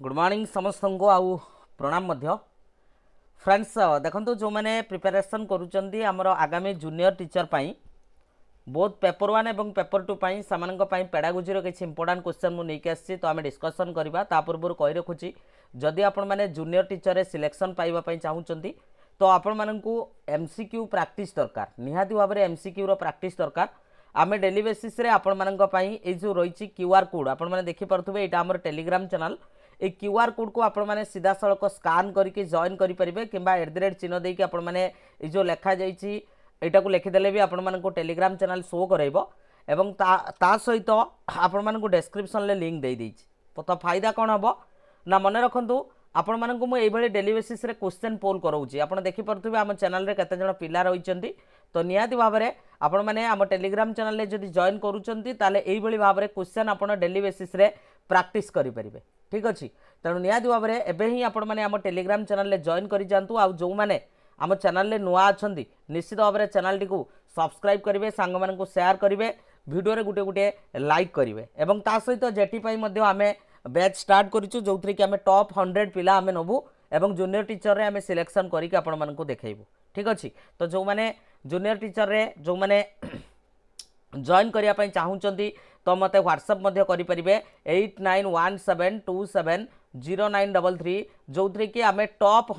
Good morning समस्त को आउ प्रणाम मध्य फ्रेंड्स देखो जो मैंने प्रिपेरेसन करुँच आमर आगामी जूनियर टीचर पाई बोथ पेपर 1 और पेपर 2 पाई सामानक पेडागोजी किसी इंपोर्टाट क्वेश्चन मुझे नहीं आसी तो आम डिस्कसन करवा ता पूर्व कही रखुची जदि आपण मैंने जूनियर टीचर रे सिलेक्शन पाइबा चाहूँगी तो आपण मानू MCQ प्रैक्टिस दरकार निहाती भाव में MCQ रो प्रैक्टिस दरकार आम डेली बेसिस रे आपण मानी ये जो रही QR कोड आपण मैंने देखिपे यहाँ आम टेलीग्राम चैनल ये QR कोड को आपण मैंने सीधा सड़क स्कान करके जॉइन करेंगे कि @ चिन्ह देकी आपण मैंने ये जो लिखा जाइए यहाँ को लिखिदेले भी आपण मानू टेलीग्राम चैनल शो करेबो एवं ता सहित आपण मानू डिस्क्रिप्शन ले लिंक दे देइछि तो फायदा कौन हम ना मन रखु आपण मानू मुझे डेली बेसिस रे क्वेश्चन पोल कराऊँगी आप देखिपे आम चैनल रे केते जण पिला रही तो निहाती भाव में आपण मैंने आम टेलीग्राम चैनल रे जदि जॉइन करूछंती ताले एई भली भाव में क्वेश्चन आपण डेली बेसिस रे प्रैक्टिस करि परिबे ठीक अच्छी तेणु निहाती भाव में एबे ही आपण मैंने आम टेलीग्राम चैनल रे जॉइन करि जांतु आ जो मैंने आम चैनल रे नुआ अछंती निश्चित भाव में चैनल टी को सब्सक्राइब करेंगे सांग मानकु शेयर करेंगे वीडियो रे गुटे गुटे लाइक करेंगे एवं ता सहित जेटी पई मध्ये आमे बैच स्टार्ट करिछु जोथरे कि आमे टॉप 100 पिला आमे नबु एवं जूनियर टीचर रे आमे सिलेक्शन करिक आपण मानकु देखेइबु ठीक अच्छी तो जो मैंने जूनियर टीचर रे जो मैंने जॉइन करिया पई चाहूचंती तो मते व्हाट्सएप मध्ये करि परिबे 8917270933 जोथरे कि आमे टॉप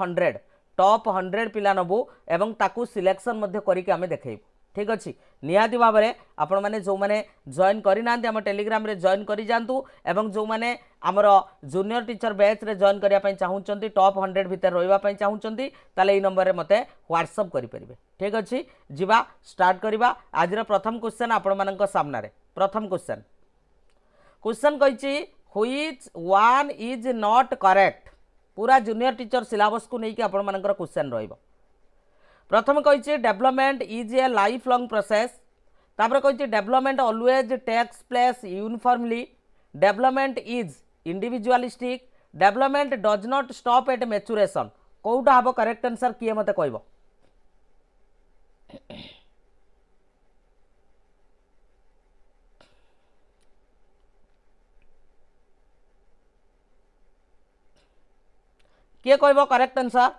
100 पिला नबु एवं ताकू सिलेक्शन मध्ये करिक आमे देखेइबु ठीक अच्छी निहाती भाव में आपण मैंने जो मैंने जॉइन करना आम टेलीग्राम रे जॉइन करि जांतु एवं जो मैंने आमर जूनियर टीचर बैच रे जॉइन करिया पई चाहूचंती टॉप 100 भीतर रहिबा पई चाहूचंती ताले ई नंबर रे मते व्हाट्सएप करि परिबे ठीक अच्छी जीवा स्टार्ट करिबा आज रो प्रथम क्वेश्चन आपण मानक सामना रे प्रथम क्वेश्चन कहिछि which one is not correct पूरा जूनियर टीचर सिलेबस को लेकिन आपण मानकर क्वेश्चन रहिबो प्रथम कही development is a life long process तापर कही development always takes place uniformly development is individualistic development does not stop at maturation कौटा हम करेक्ट आंसर किए मते कहब किए कहब करेक्ट आंसर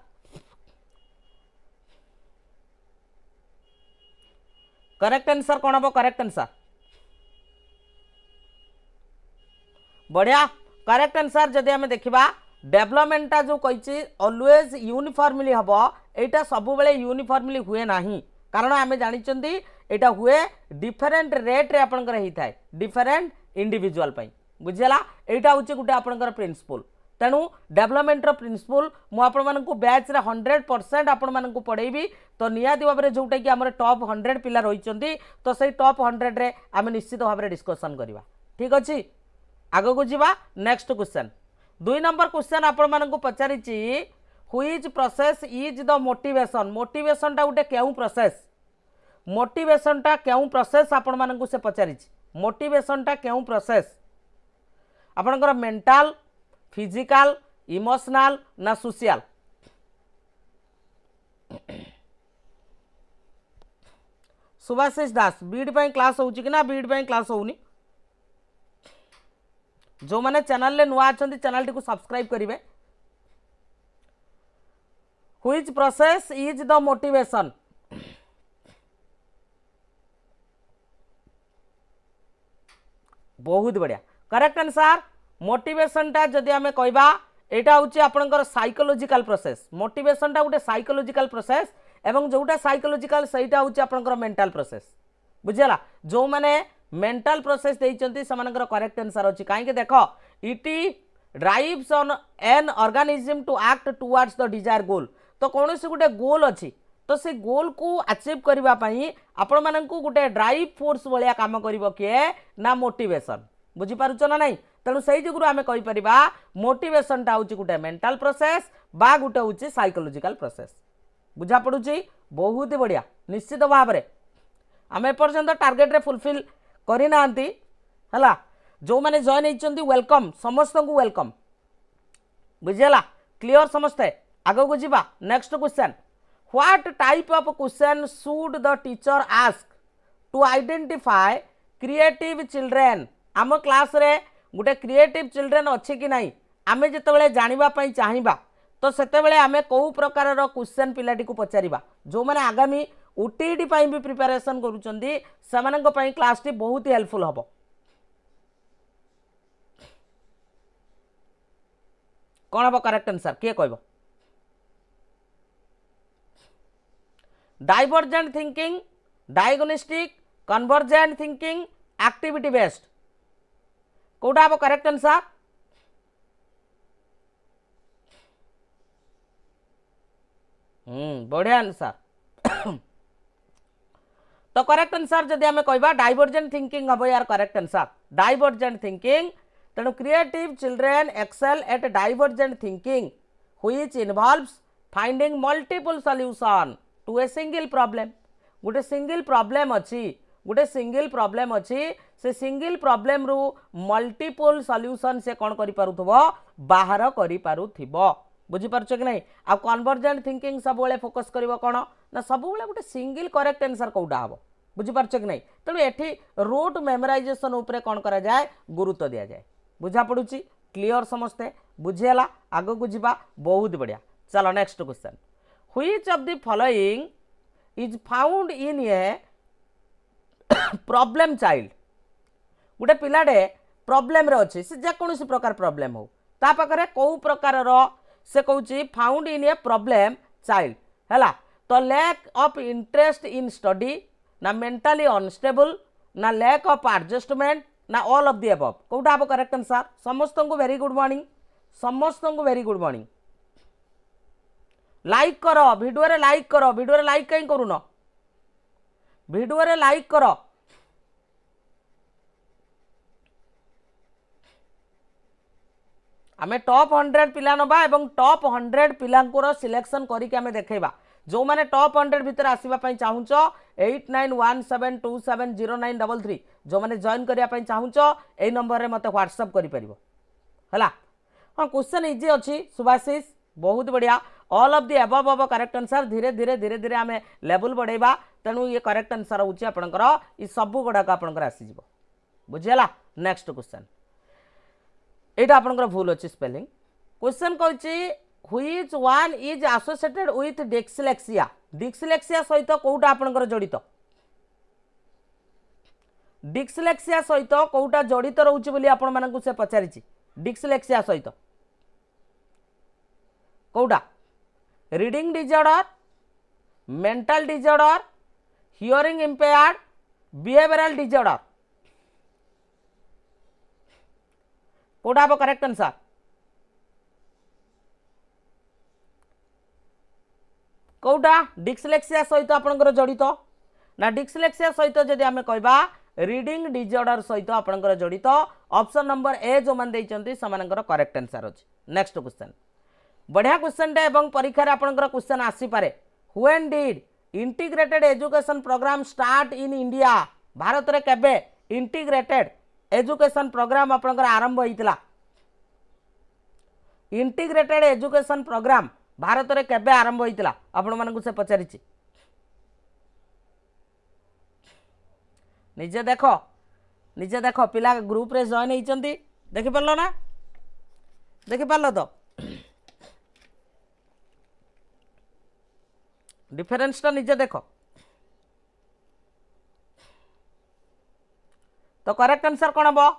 करेक्ट आंसर कौन हम करेक्ट आंसर बढ़िया करेक्ट आंसर जदि आम देखा डेवलपमेंटा जो कही ऑलवेज यूनिफॉर्मली हम यहाँ सब बेले यूनिफॉर्मली हुए ना कारण आम जानी यहाँ हुए डिफरेंट रेट रे आपंकर होता है डिफरेंट इंडिविजुअल बुझीगला यहाँ हूँ गोटे आपंकर प्रिंसिपल तेणु डेवलपमेंट प्रिंसिपल मुझे बैच रे 100% आपण मानकु पढ़ेबी तो निहाती भाव में जोटा कि आम टॉप 100 पिला रही तो सही टॉप 100 रे आम निश्चित भाव में डिस्कसन करवा ठीक अच्छे आग को जीवा नेक्स्ट क्वेश्चन 2 नंबर क्वेश्चन आपण मानकु पचारि which process is the motivation मोटिवेशनटा गोटे क्यों प्रोसेस मोटिवेशनटा क्यों प्रोसेस आपण मानकु से पचारि मोटिवेशनटा क्यों प्रोसेस आपणकर मेंटल फिजिकल इमोशनल ना सोशल सुभाषिष दास बीड ପାଇଁ क्लास होउची कि ना बीड ପାଇଁ क्लास होउनी जो माने चैनल ले नुआ अछंती चैनल टी को सब्सक्राइब करिवे which process is the motivation बहुत बढ़िया करेक्ट आंसर मोटिवेशन टा जदि आमे कहबा एटा होची आपनकर साइकोलॉजिकल प्रोसेस मोटिवेशन टा गोटे साइकोलॉजिकल प्रोसेस एवं जोटा साइकोलॉजिकल सहीटा होची आपनकर मेंटल प्रोसेस बुझिला जो माने मेंटल प्रोसेस देइचंती समानकर करेक्ट आंसर होची काहे के देखो it drives on an organism to act towards the desire goal तो कौन से गोटे गोल अच्छी तो से गोल को अचीव करबा पई आपण माननकु गोटे ड्राइव फोर्स भलिया काम करिवो किए ना मोटिवेशन बुझी पारुछ ना नहीं तेणु से जुगुरु आमे कहि परिबा मोटिवेशन टा होची गोटे मेंटल प्रोसेस बा गोटे होची साइकोलॉजिकल प्रोसेस बुझा पड़ुची बहुत बढ़िया निश्चित भाव में आम एपर्यंत टार्गेट रे फुलफिल करना है जो मैंने जॉइन होती वेलकम समस्त को वेलकम बुझेगा क्लियर समस्ते आग को जीवा next question what type of question should the teacher ask to identify creative children आम क्लास रे गोटे क्रिएटिव चिल्ड्रेन अच्छे कि नहीं आमे जितेबाला जानापी चाहिए तो सेतेबेले आमे कौ प्रकार क्वेश्चन पिलाटी को पचारिबा जो माने आगामी ओटीईटी पई भी प्रिपरेशन करूचंदी सेमानंक पई क्लास टी बहुत हेल्पफुल हबो। कौन हम करेक्ट आंसर किए कहब? Divergent thinking, diagnostic, convergent thinking, activity based कोटा हम करेक्ट आंसर? बढ़िया आंसर। तो करेक्ट आंसर जदि आम कहबा डाइवर्जेंट थिंकिंग हम यार करेक्ट आंसर। डाइवर्जेंट थिंकिंग तेणु creative children excel at divergent thinking which involves finding multiple solution to a single problem. गोटे सिंगल प्रॉब्लम अच्छी, गोटे सिंगल प्रॉब्लम अच्छी, से सिंगल प्रॉब्लम रु मल्टीपल सॉल्यूशन से कौन करि पारुथबो बाहर करि पारुथिबो। बुझी पारछ कि नहीं? आ कन्वर्जेंट थिंकिंग सब बेले फोकस करिवो कोन ना सब बेले गोटे सिंगल करेक्ट आंसर कोउटा हबो। बुझी पारछ कि नहीं? तेणु एठी रूट मेमोराइजेशन उपरे कौन करा जाए गुरुत्व दिया जाए। बुझा पड़ुची? क्लियर समस्ते बुझीला? आगो को जीवा बहुत बढ़िया। चलो next question. Which of the following is found in a problem child? गोटे पिलाटे प्रॉब्लम रे अछि, से जेकोसी प्रकार प्रॉब्लम हो ता पाखरे को प्रकार रो से कहूँ found in a problem child है। तो lack of interest in study ना मेंटली अनस्टेबल ना लैक ऑफ एडजस्टमेंट ना ऑल ऑफ द अबव कोटा हम करेक्ट आंसर? समस्त को वेरी गुड मॉर्निंग, समस्त को वेरी गुड मॉर्निंग। लाइक करो वीडियो रे, लाइक करो वीडियो रे, लाइक कहीं करूनो वीडियो रे लाइक करो। आमे टॉप 100 पिला नबा एवं टॉप 100 पिलांकुर सिलेक्शन करिके आमे देखैबा। जो माने टॉप 100 भीतर आसीबा पई चाहुचो 8917270933 जो माने जॉइन करिया पई चाहुचो एई नंबर रे मते व्हाट्सएप करि परिबो हला। हां क्वेश्चन इजी अछि सुभाषिस, बहुत बढ़िया। All of the above of correct answer. धीरे धीरे धीरे धीरे आमे लेवल बढ़ेबा तेणु ये करेक्ट आंसर होची आपनकर ई सब गुडा का आपनकर आसी जिवो। बुझियला? नेक्स्ट क्वेश्चन एटा आपनकर भूल अछि स्पेलिंग। क्वेश्चन कहछि which one is associated with dyslexia? Dyslexia सहित कोउटा आपनकर जडित? डिस्लेक्सिया सहित कोउटा जडित रहउछि बोली आपन मानकु से पचारिछि। डिस्लेक्सिया सहित कोउटा? Reading disorder, mental disorder, hearing impaired, behavioural disorder कोटा हम करेक्ट आंसर? कोटा डिस्लेक्सिया सहित आपनकर जडित ना? डिस्लेक्सिया सहित जदि आमे कहबा रीडिंग डिसऑर्डर सहित आपनकर जडित। ऑप्शन नंबर ए जो मान देइचंती समानकर करेक्ट आंसर अछि। नेक्स्ट क्वेश्चन बढ़िया क्वेश्चन टे एवं परीक्षा रे आपनकर क्वेश्चन आसी पारे। When did integrated education programme start in India? भारत रे केबे इंटीग्रेटेड एजुकेशन प्रोग्राम आपनकर आरंभ होइतिला? इंटीग्रेटेड एजुकेशन प्रोग्राम भारत रे केबे आरंभ होइतिला आपण मानकु से पचारिछि। निजे देखो पिला ग्रुप रे जॉइन होइचंती देखि परलो ना? देखि परलो तो डिफरेंस टा निजे देखो। तो करेक्ट आंसर कौन हम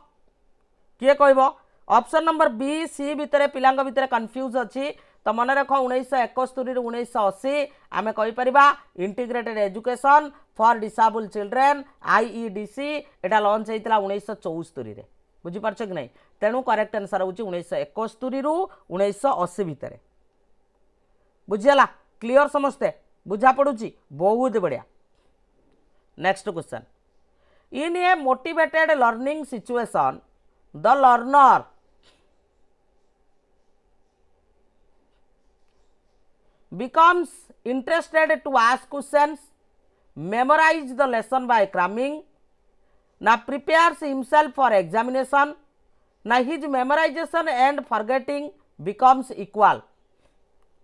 किए कहब? ऑप्शन नंबर बी सी भितर पिलांग भितर कंफ्यूज अच्छी। तो मन रख 1971 रु 1980 आम कहीपर integrated education for disable children IEDC एटा लॉन्च होता 1974 बुझीपार कि नहीं? तेणु करेक्ट आंसर हूँ 1971 रु 1980 भितर। बुझीगला? क्लियर समस्ते बुझा पड़ुची? बहुत बढ़िया। Next question in A motivated learning situation the learner becomes interested to ask questions, memorize the lesson by cramming, now prepares himself for examination, now his memorization and forgetting becomes equal.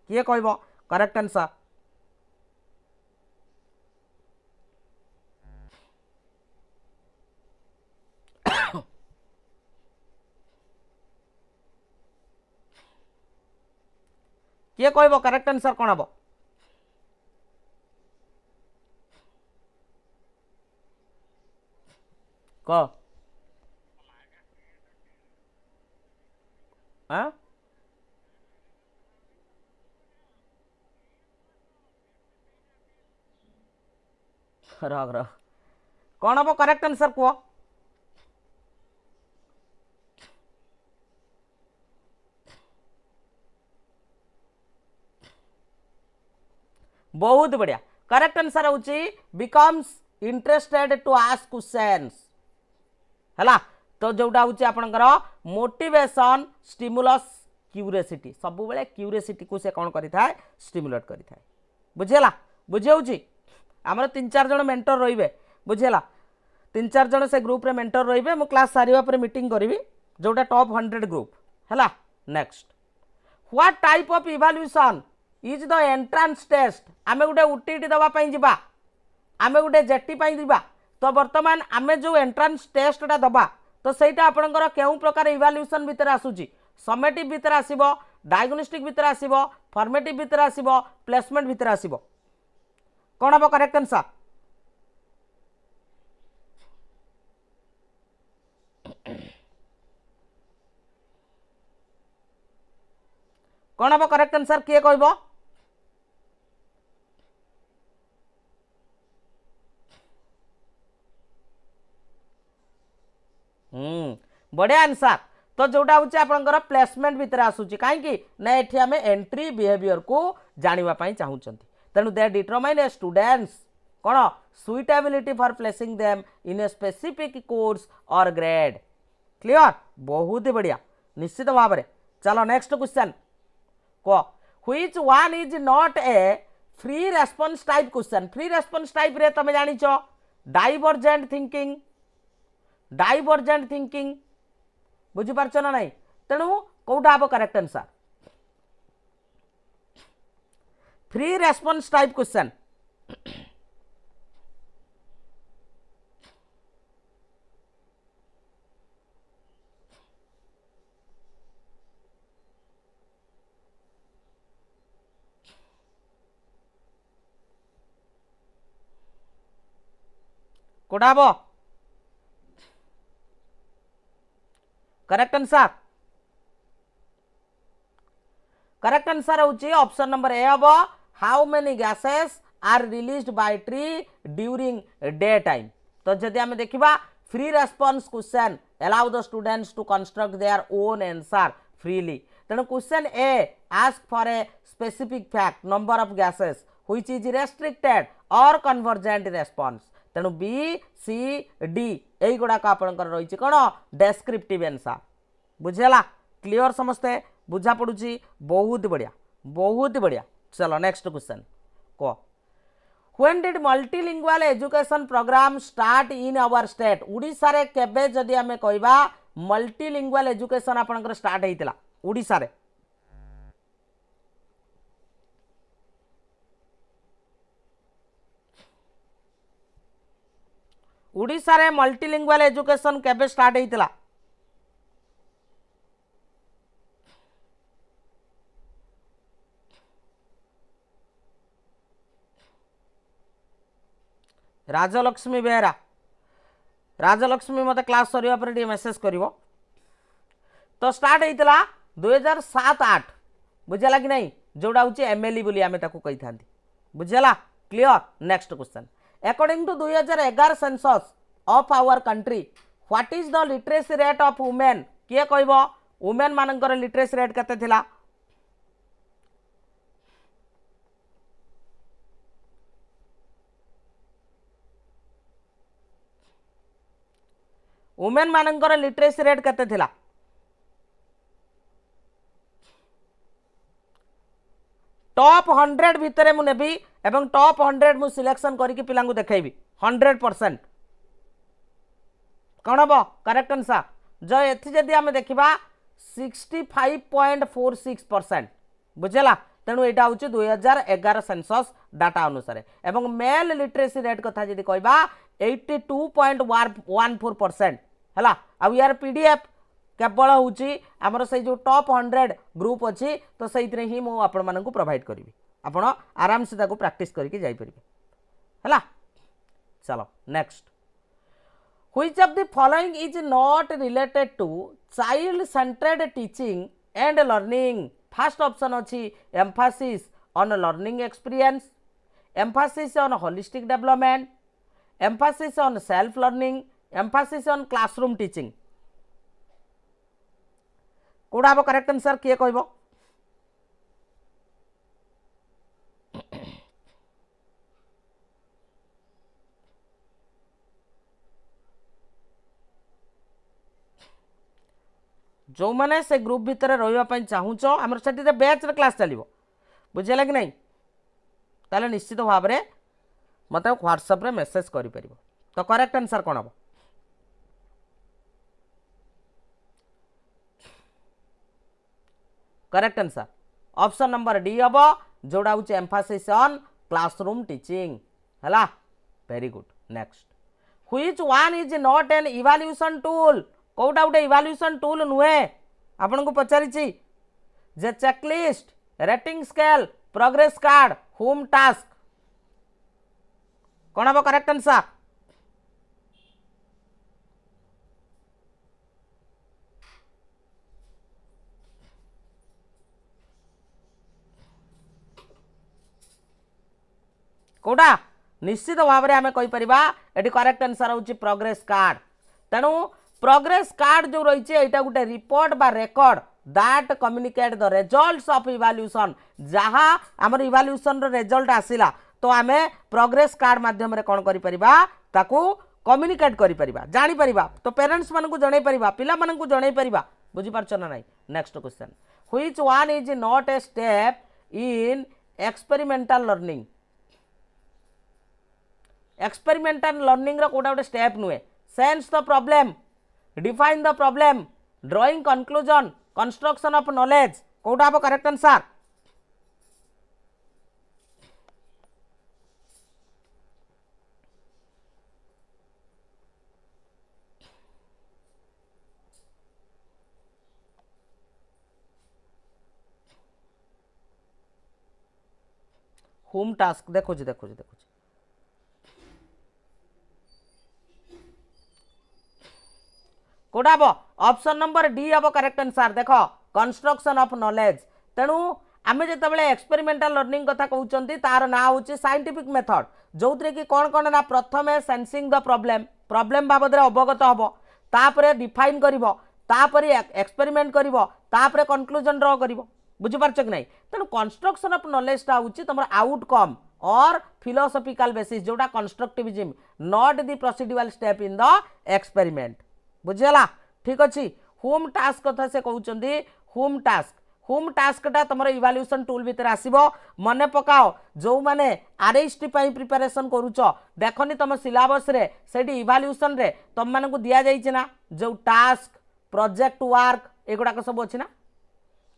किए कहब correct answer? किए कहब correct answer कौन हम कह हाँ रह रह कौन हम करेक्ट आंसर कह बहुत बढ़िया करेक्ट आंसर होची becomes interested to ask questions हला तो जोटा होची आपनकर मोटिवेशन स्टिमुलस क्यूरियोसिटी सब बेले क्यूरियोसिटी को से कौन करिथाय स्टिमुलेट करिथाय बुझेला बुझेउची हमर 3-4 जण मेंटर रहिबे बुझेला 3-4 जण से ग्रुप रे मेंटर रहिबे मु क्लास सारिबा पर मीटिंग करिवि जोटा टॉप 100 ग्रुप हला next what type of evaluation is the entrance test आमे गुटे ओटीटी दबा पई जिबा आमे गुटे जेटी पई जिबा तो वर्तमान आमे जो एंट्रांस टेस्टटा दबा तो सेटा आपनकर केउ प्रकार इवैल्यूएशन भीतर आसुची समेटिव भीतर आसीबो डायग्नोस्टिक भीतर आसीबो फॉर्मेटिव भीतर आसीबो प्लेसमेंट भीतर आसीबो कौन हम करेक्ट आंसर कौन हम करेक्ट आंसर किए कहब बढ़िया आंसर तो जोटा हूँ आपंकर प्लेसमेंट भितर आसूची कहीं ना ये आम एंट्री बिहेवियर को जानापी चाहूँगी तेणु दे डिटरमाइन ए स्टूडेंट्स कौन suitability for placing them in a specific course और ग्रेड क्लियर बहुत ही बढ़िया निश्चित भाव में चलो नेक्स्ट क्वेश्चन को which one is not A free response type question free response type रे तमे जानिछ डाइवर्जेंट थिंकिंग बुझी पारछ ना नहीं तेणु कोटा हम correct answer free response type question कोटा हम करेक्ट आंसर होची ऑप्शन नंबर ए हम how many gases are released by tree during day time तो जदि आम देखा free response question allow the students to construct their own answer freely तेणु question a ask for a specific fact number of gases which is restricted और convergent response तेणु B C D यही गुड़ाक आपंकर रही कौन डेस्क्रिप्टिव आंसर बुझेला clear समस्ते बुझा पड़ुची बहुत बढ़िया चलो नेक्स्ट क्वेश्चन को when did multilingual education programme start in our state Odisha रे केबे जदि आमे कहबा मल्टीलिंगुअल एजुकेशन आपनकर स्टार्ट हेतिला ओडिशा रे ओडिशा रे मल्टीलिंगुअल एजुकेशन केबे स्टार्ट हेतिला राजलक्ष्मी बेहरा राजलक्ष्मी मते क्लास सरिया पर डी मेसेज करिवो तो स्टार्ट हेतिला 2007-8 बुझला कि नहीं जोड़ा होची एमएलई बोली आमे ताको कहि थांती बुझला clear next question according to 2011 census of our country what is the literacy rate of women किए कहबो वुमेन मानकर लिटरेसी रेट केते थिला वुमेन मानकर लिटरेसी रेट केते थिला टॉप 100 भितर मु नेबी एवं टॉप 100 मु सिलेक्शन करके पिला देखी 100% कौन हम करेक्ट आंसर जो एथि आम देखा 65.46% बुझेला तेणु यहाँ हूँ 2011 सेंसस डाटा अनुसार एवं मेल लिटरेसी रेट कथा जदि कहबा 82.14% है आउ यार पीडीएफ केवल हूँ आमर से जो टॉप 100 ग्रुप अच्छी तो से ही मुझे आपण मानक प्रोवाइड करी आपण आराम से प्रैक्टिस करके जापर है। चलो next, which of the following is not related to child centred teaching and learning. First option अच्छी emphasis on learning experience, emphasis on holistic development, emphasis on self learning, emphasis on classroom teaching. कौड़ा हम correct answer किए कहब? जो मैंने से group भितर रही चाहूच आम से बैच क्लास चलो बुझेगा कि नहीं, ताले निश्चित भाव में मत व्हाट्सएप रे मेसेज कर पार। तो करेक्ट आंसर कौन हम? Correct answer option number D हम, जोड़ा हूँ एम्फासिस ऑन क्लासरूम टीचिंग है। Very good. Next, which one is not an evaluation tool. कौटा गोटे इवैल्यूएशन टूल नुहे आपन को पचारि जे checklist, rating scale, progress card, home task. कौन हम करेक्ट आंसर? कौटा निश्चित भाव में आम कहीपर ये करेक्ट आंसर हूँ प्रोग्रेस कार्ड। तेणु प्रोग्रेस कार्ड जो रही है यहाँ गोटे रिपोर्ट बा record that communicate the results of evaluation. जहाँ आमर इवैल्यूएशन रिजल्ट आसिला तो आम प्रोग्रेस कार्ड माध्यम कौन करूँ कम्युनिकेट करा जानी पारिबा। तो पेरेंट्स मानक जन पारिबा, पिला मानक जन पारिबा। बुझीपारछ ना नहीं? Next question, which one is not a step in experimental learning. Experimental learning रो कोटा गोटे स्टेप नुहे। Sense the problem, define the problem, drawing conclusion, construction of knowledge. कोटा हम करेक्ट आंसर? होम टास्क देखो जी देखो जी देखो जी। कोटा हम ऑप्शन नंबर डी हम करेक्ट आंसर। देख कंस्ट्रक्शन ऑफ नॉलेज। तेणु आम जो एक्सपेरिमेंटल लर्निंग कथा कहते तार ना हूँ साइंटिफिक मेथड, जो थी कि कौन कौन ना प्रथम सेंसिंग द प्रॉब्लम, प्रॉब्लम बाबद अवगत हम, तापर डिफाइन कर एक्सपेरिमेंट कर कंक्लूजन ड्र कर। बुझीपार कि नहीं? तेणु कंस्ट्रक्शन ऑफ नॉलेज टा हूँ तुम आउटकम और फिलोसफिकल बेसिस, जोटा constructivism, not the procedural step in the experiment. बुझीगला? ठीक अच्छे। होम टास्क कथा से कहते होम टास्क, होम टास्कटा तुम इवैल्यूएशन टूल भितर आसीबो। मन पकाओ जो मैंने आरएसटी प्रिपरेशन करुच देखनी तुम सिलेबस रे सेठी इवैल्यूएशन रे तुम मानक दिया जाइछि ना जो टास्क, प्रोजेक्ट वर्क एगुड़ाक सब अच्छी ना।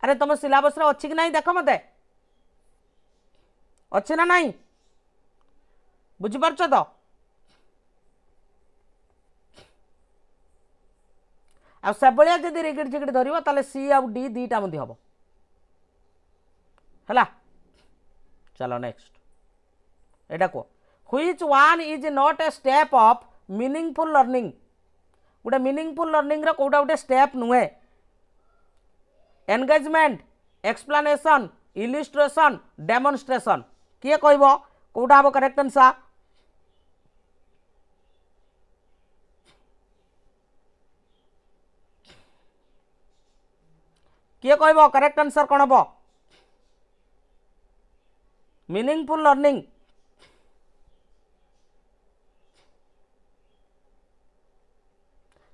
अरे तुम सिलेबस रे अच्छी कि नहीं देख मते अच्छे ना नहीं? बुझीपारछ तो? आ सब जब रिगिड झिगिड धरब ताले सी आउ डी दीटा हम है। चलो नेक्स्ट, एटा को which one is not a step of meaningful learning. गोटे मीनिंगफुल लर्निंग रो कोटा गोटे स्टेप नुहे। Engagement, explanation, illustration, demonstration. किए कहब कोटा हम करेक्ट आंसर? किए कहब करेक्ट आंसर कौन हम? Meaningful learning.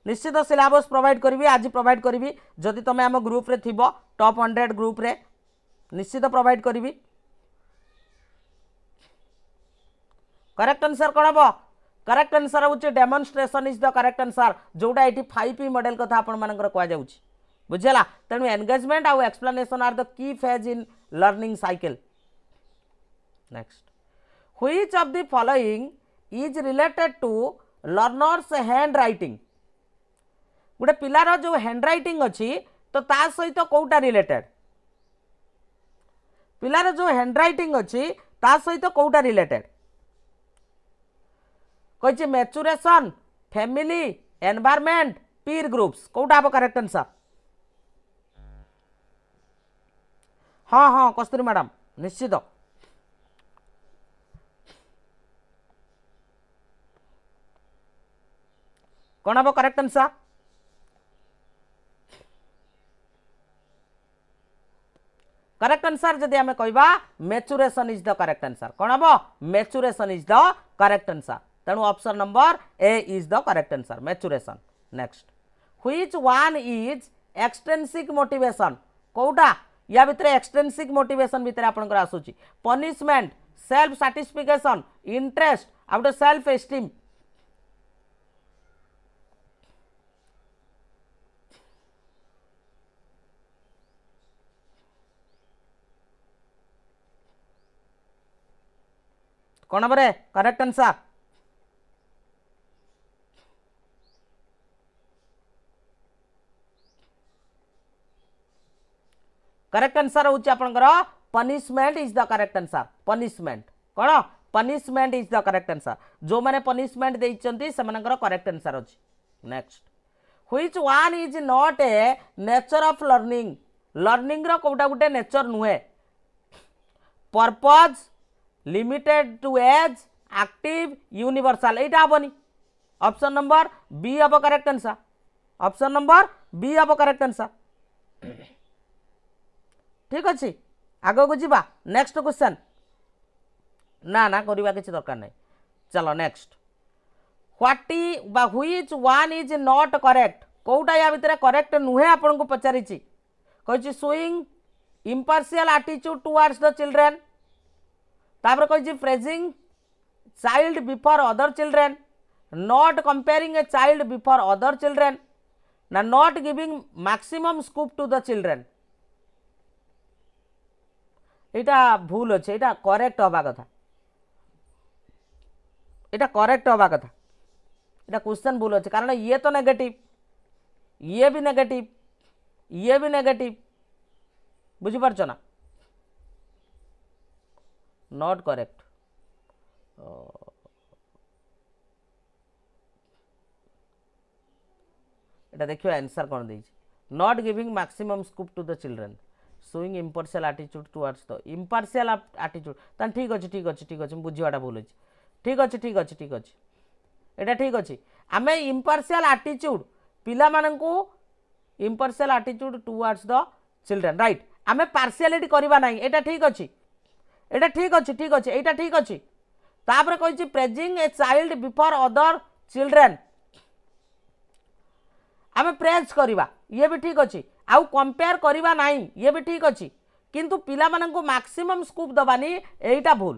निश्चित सिलेबस प्रोवाइड करी, आज प्रोवाइड करी। जदि तुम आम ग्रुप रे थिबो टॉप 100 ग्रुप रे निश्चित प्रोवाइड करी। करेक्ट आंसर कौन हम? करेक्ट आंसर हूँ demonstration is the correct answer, जोटा ये 5P मॉडल कथा आपण मानकर कह बुझेगा। तेणु एंगेजमेंट आउ explanation are the key phase in learning cycle. Next, which of the following is related to learners handwriting. गोटे पिलार जो हैंड राइटिंग अच्छी तो ता सहित कोटा रिलेटेड पिलार जो हैंड राइटिंग अच्छी ता सहित कोटा रिलेटेड कही मैच्योरेशन फैमिली एनवायरनमेंट पीर ग्रुप्स कोटा हम करेक्ट आंसर हाँ हाँ कस्तूरी मैडम निश्चित कौन हम करेक्ट आंसर करेक्ट आंसर जदि आमे कहबा maturation is the correct answer कौन हम maturation is the correct answer तेणु option number A is the correct answer maturation next which one is extensive motivation कोटा या भितर एक्सटेंसिव मोटिवेशन भितर आपनकर आसुची punishment self satisfaction interest out self esteem कौन बरे करेक्ट आंसर करेक्ट आंसर होची आपनकर punishment is the correct answer punishment कौन punishment is the correct answer जो माने पनिशमेंट देइचंती सेमानकर करेक्ट आंसर अछि next which one is not a nature of learning learning रो कोटा गुटे नेचर नुहे purpose limited to age active universal एटा हबनी ऑप्शन नंबर बी हब correct answer option number B हब करेक्ट आंसर ठीक अच्छे आग को जीवा नेक्स्ट क्वेश्चन ना ना करवा किसी दरकार नहीं चलो next which one is not correct कोटा या भितर करेक्ट नुहे आपन को पचारि कही showing impartial attitude towards the children तापर कही praising child before other children not comparing a child before other children ना not giving maximum scope to the children यहाँ भूल अच्छे यहाँ करेक्ट हवा कथा यहाँ करेक्ट हवा कथा यहाँ क्वेश्चन भूल अच्छे कारण ये तो नेगेटिव ये भी नेगेटिव ये भी नेगेटिव बुझीपार ना नॉट करेक्ट এটা देखियो आंसर कौन they not giving maximum scope to the children showing impartial attitude towards the impartial attitude तान ठीक अच्छे ठीक अच्छे ठीक अच्छे बुझीवाटा भूल अच्छे ठीक अच्छे ठीक अच्छे ठीक अच्छे एटा ठीक अच्छे आमे इम्पार्शियल एटीट्यूड पिला माननकू impartial attitude towards the children right आमे पार्शियलिटी करबा नाही एटा ठीक अच्छे एटा ठीक अच्छे ठीक अच्छे एटा ठीक अच्छे तापर कहिछि praising a child before other children आमे प्रेज करबा ये भी ठीक अच्छे आउ कंपेयर करबा नाही ये भी ठीक अच्छे किंतु पिला माननकू मैक्सिमम स्कोप दबानी एटा भूल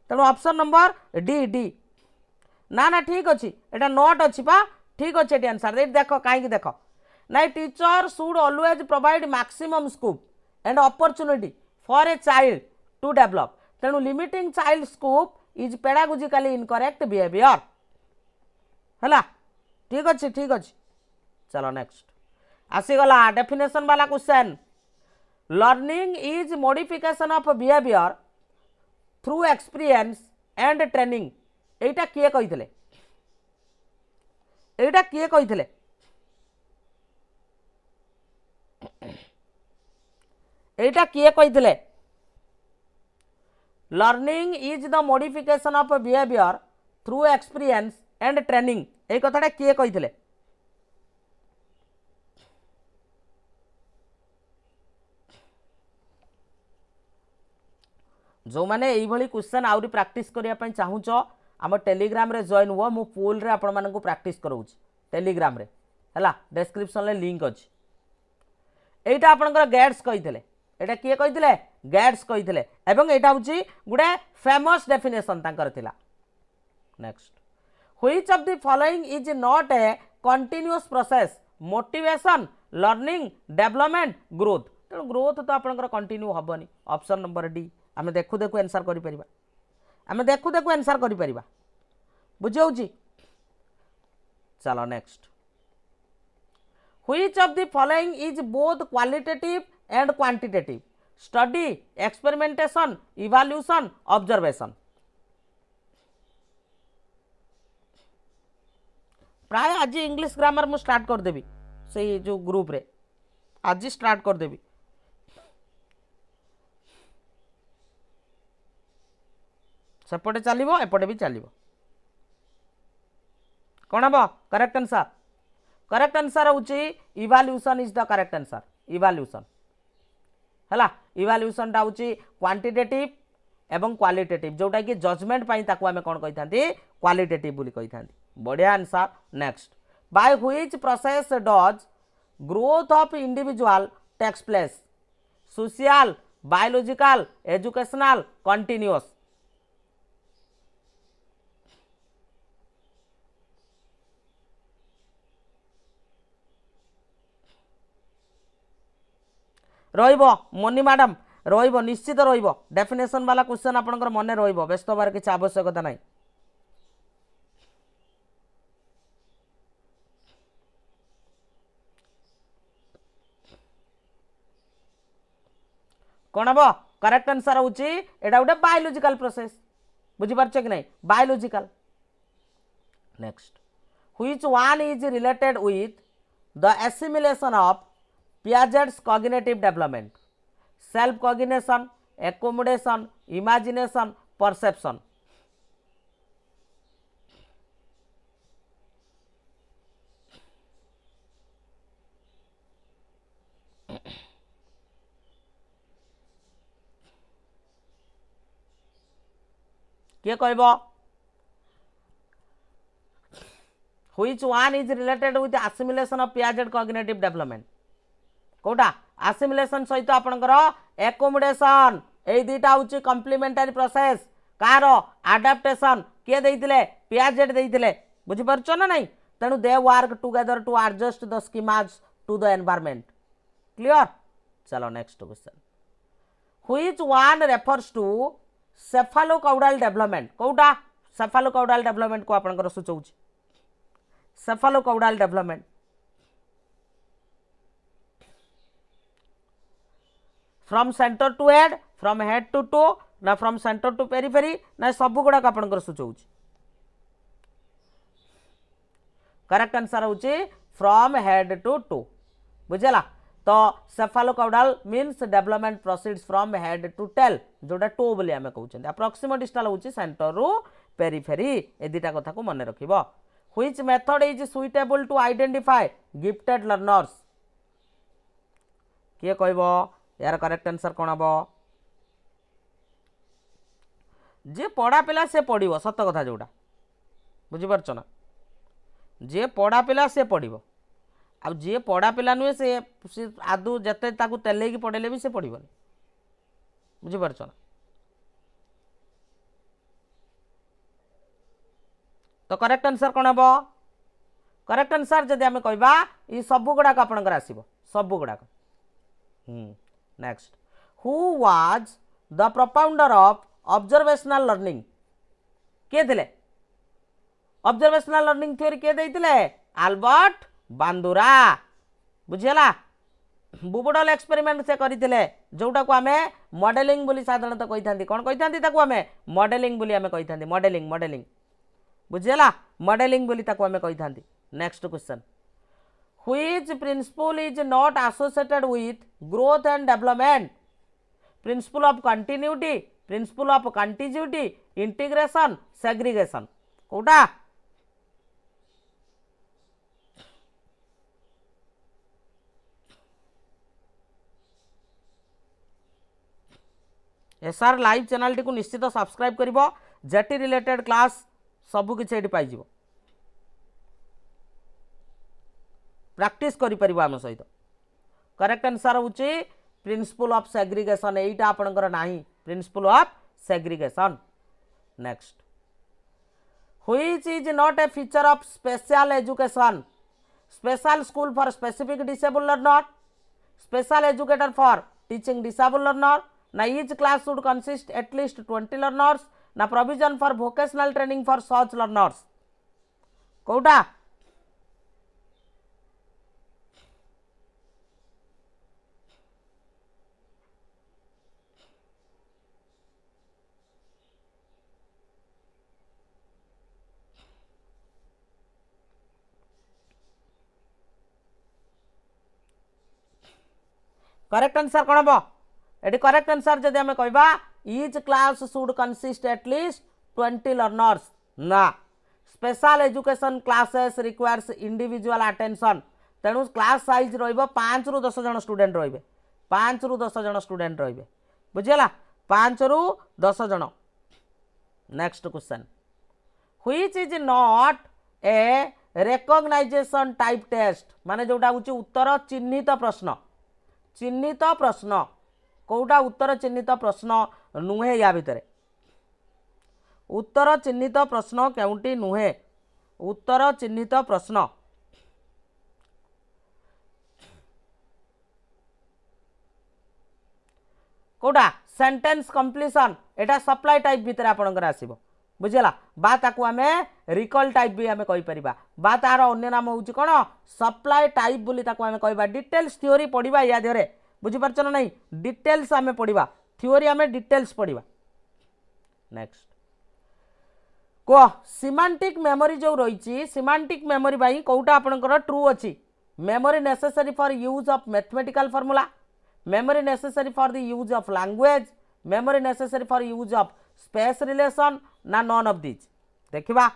तेणु ऑप्शन नंबर डी डी ना ना ठीक अच्छे एटा नॉट अच्छी पा ठीक अच्छे एटी आंसर एट देख कहीं देख ना teacher should always provide maximum scope and opportunity for a child to develop तेणु limiting child scope is pedagogically incorrect behaviour है ठीक अच्छे ठीक अच्छे चलो नेक्स्ट आसीगला डेफिनेशन वाला question learning is modification of behaviour through experience and training एटा किए कहिथिले एटा किए कहिथिले एटा किए कहिथिले learning is the modification of behaviour through experience and training ए कथाटा किए कहिथिले जो मैंने यही क्वेश्चन आउरी प्रैक्टिस करने चाहूच आम टेलीग्राम रे जॉइन हुआ मु पूल रे आपण मानकु प्रैक्टिस कराउछि टेलीग्राम रे हला डिस्क्रिप्शन ले लिंक अछि एटा आपनकर गैड्स कहिथिले एटा किए कहिथिले गैड्स कहिथिले एवं एटा होछि गुडे फेमस डेफिनेशन तांकर थिला next which of the following is not A continuous process motivation learning development growth तेणु ग्रोथ तो आपनकर कंटिन्यू हबनी ऑप्शन नंबर डी आमे देखु देखु आंसर करि परिबा आमे देखु देखु आंसर करि परिबा बुझौछि चलो next Which of the following is both qualitative and quantitative? Study, experimentation, evaluation, observation. प्राय आज इंग्लिश ग्रामर मु स्टार्ट कर देबी से जो ग्रुप रे आज स्टार्ट कर देबी सेपटे चलो एपटे भी चलो कौन हम करेक्ट आंसर हूँ evaluation is the correct answer evaluation है इवाल्यूशन टा हूँ क्वांटिटेटिव एवं क्वालिटेटिव जोटा कि जजमेंट पाई ताकू आमे कौन कही था क्वालिटेटिव बोली कही था बढ़िया answer next by which process does growth of individual takes place social biological educational continuous रहिबो मनी मैडम रहिबो निश्चित रहिबो डेफिनेशन वाला क्वेश्चन आपनकर मन रहिबो व्यस्त होबार किसी आवश्यकता नहीं कौन हम करेक्ट आंसर हूँ एटा गोटे बायोलॉजिकल प्रोसेस बुझीपार कि नहीं biological next which one is related with the assimilation of Piaget's cognitive development self cognition accommodation imagination perception किए कहब which one is related with the assimilation of Piaget cognitive development Kota आसिमिलेशन सहित आपनकर accommodation ए दुटा हूँ कम्प्लीमेंटारी process car आडाप्टेशन किए देइतिले Piaget देइतिले बुझी परछो ना नहीं तेणु they work together to adjust the schemas to the environment clear चलो next question which one refers to cephalocaudal development कोटा सेफालोकाउडाल डेवलपमेंट को आपनकर सूचौछि cephalocaudal development from centre to head from head to toe ना from centre to periphery ना सब गुड़ाक आपंकर सूचौछि करेक्ट आंसर हूँ फ्रॉम हेड टू टो बुझेला तो cephalocaudal means development proceeds from head to tail जोटा टो बोली आमे कहउछन अप्रोक्सीमेट डिस्टल हूँ सेंटर रु पेरिफेरी ए दुटा कथा को मन रखिबो which method is suitable to identify gifted learners किए कहबो यार करेक्ट आंसर कौन हम जे पढ़ा पिला से पढ़ो सत कथा जोटा बुझीपार ना जे पढ़ा पिला से पढ़ो आ जे पढ़ा पिला नुहे से आदु जिते तेल की पढ़ेले भी से पढ़ोनी बुझीपार ना तो करेक्ट आंसर कौन हम करेक्ट आंसर जदि आम कहबा ये सब गुड़ाक आपंकर आसो सब गुड़ाक next who was the propounder of observational learning किए थे ऑब्जर्वेशनल लर्निंग थ्योरी किए देइतिले आल्बर्ट बांदुरा बुझीला बुबुडल एक्सपेरिमेंट से करथिले जोटा को आमे मॉडलिंग बोली साधारणतः कहि थांती कोन कहि थांती ताको आमे मॉडलिंग बोली आमे कहि थांती मॉडलिंग मॉडलिंग बुझीला मॉडलिंग बोली ताको आमे कहि थांती next question Which principle is not associated with growth and development? Principle of continuity, principle of contiguity, integration, segregation. कोटा एसआर लाइव चैनल टी को निश्चित सब्सक्राइब करिवो जेटी रिलेटेड क्लास सबु किछि एठी पाइ जिवो प्रैक्टिस करि परिबो आम सहित करेक्ट आंसर हूँ प्रिंसिपल ऑफ सेग्रीगेशन एटा आपनकर नाही principle of segregation next which is not a feature of special education special school for specific disable learner special educator for teaching disable learner ना each class should consist at least 20 learners ना provision for vocational training for such learners कोटा correct answer कौन हम ये correct answer जदि आम कहवा each class should consist at least 20 learners ना special education classes requires individual attention तेणु क्लास साइज रो5 रु 10 जन स्टूडेंट रे 5 रु 10 जन स्टूडेंट रे बुझीगला 5 रु 10 जन next question which is not a recognisation type test माने जोटा हूँ उत्तर चिन्हित प्रश्न कौटा उत्तर चिन्हित प्रश्न नुहे या भितर उत्तर चिन्हित प्रश्न केउटी नुहे उत्तर चिन्हित प्रश्न कौटा सेंटेंस कंप्लीशन एटा सप्लाई टाइप भितर आपणकर आसीबो बुझेला बा ताकू आमे रिकॉल टाइप भी आमे कहि परिबा बा तार अन्य नाम होउची कोन सप्लाई टाइप बोली ताकू आमे कहबा डिटेल्स थ्योरी पढिबा या देरे बुझि परछ ना नहीं डिटेल्स आमे पढिबा थ्योरी आमे डिटेल्स पढिबा नेक्स्ट को सिमेंटिक मेमोरी जो रही सिमेंटिक मेमोरी बाई कौटा आपनकर ट्रू अच्छी memory necessary for use of mathematical formula memory necessary for the use of language memory necessary for use of space relation ना none of this देखिबा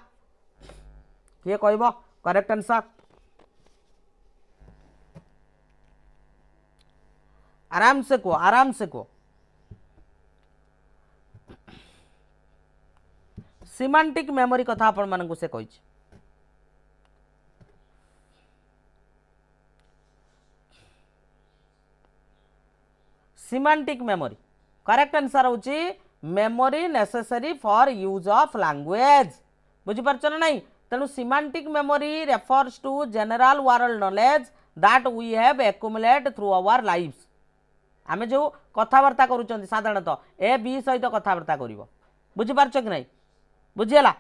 किए कहबो correct answer आराम से को सिमेंटिक मेमोरी कथा आपण मानकु से कहि सिमेंटिक मेमोरी करेक्ट आंसर होची memory necessary for use of language बुझी परछ ना नहीं तेणु semantic memory refers to general world knowledge that we have accumulate through our lives आमे जो कथावार्ता करूचंती साधारणतः ए बी सहित कथावार्ता करिवो बुझी परछ कि नहीं बुझीगला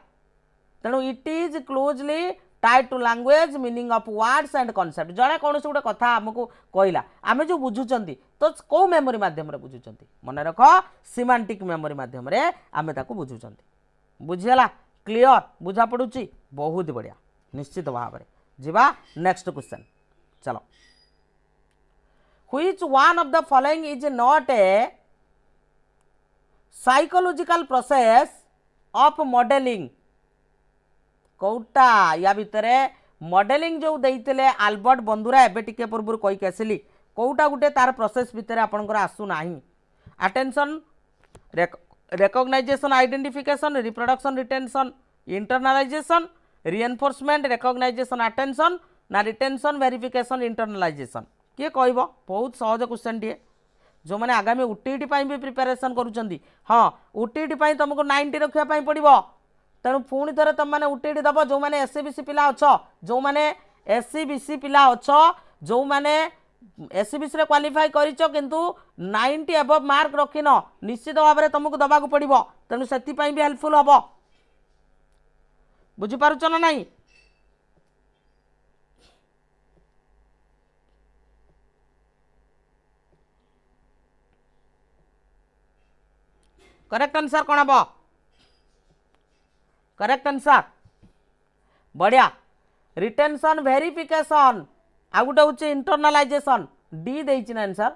तेणु it is closely tied to language meaning of words and concept जड़े कौन गोटे कथा आमको कहला आम जो बुझुंट तो कौ मेमोरी मध्यम बुझुंट मन रख सिमेंटिक मेमोरी मध्यम आम बुझुंट बुझीगला क्लियर बुझा पड़ुची बहुत बढ़िया निश्चित भाव में जीवा नेक्स्ट क्वेश्चन चलो which one of the following is not a psychological process of modelling कौटा या भितर मॉडलिंग जो देते आल्बर्ट बंधुरा एबे टिके पूर्व कहीकि आसली कौटा गुटे तार प्रोसेस भितर आपंकर आसुना attention recognisation identification reproduction retention internalisation reinforcement recognisation attention ना रिटेंशन वेरिफिकेशन इंटरनलाइजेशन किए कह बहुत सहज क्वेश्चन टे जो मैंने आगामी ओटीईटी भी प्रिपेरेसन करुँच हाँ ओटीईटी तुमको 90 रखापी पड़ो तेणु पुणी थे तुम मैंने ओटीईटी दब जो मैंने एससीबीसी पिला अच्छ जो मैंने एससीबीसी पिला अच्छ जो मैंने एससीबीसी क्वालिफाई करिचो किंतु 90 एबव मार्क रखिन निश्चित भाव में तुमको दबाक पड़ो तेणु से भी हेल्पफुल हम बुझीपारुच ना नहीं करेक्ट आंसर कौन हम करेक्ट आंसर बढ़िया रिटेंशन वेरिफिकेशन आ गोटे हूँ इंटरनलाइजेशन डी देछि ना आंसर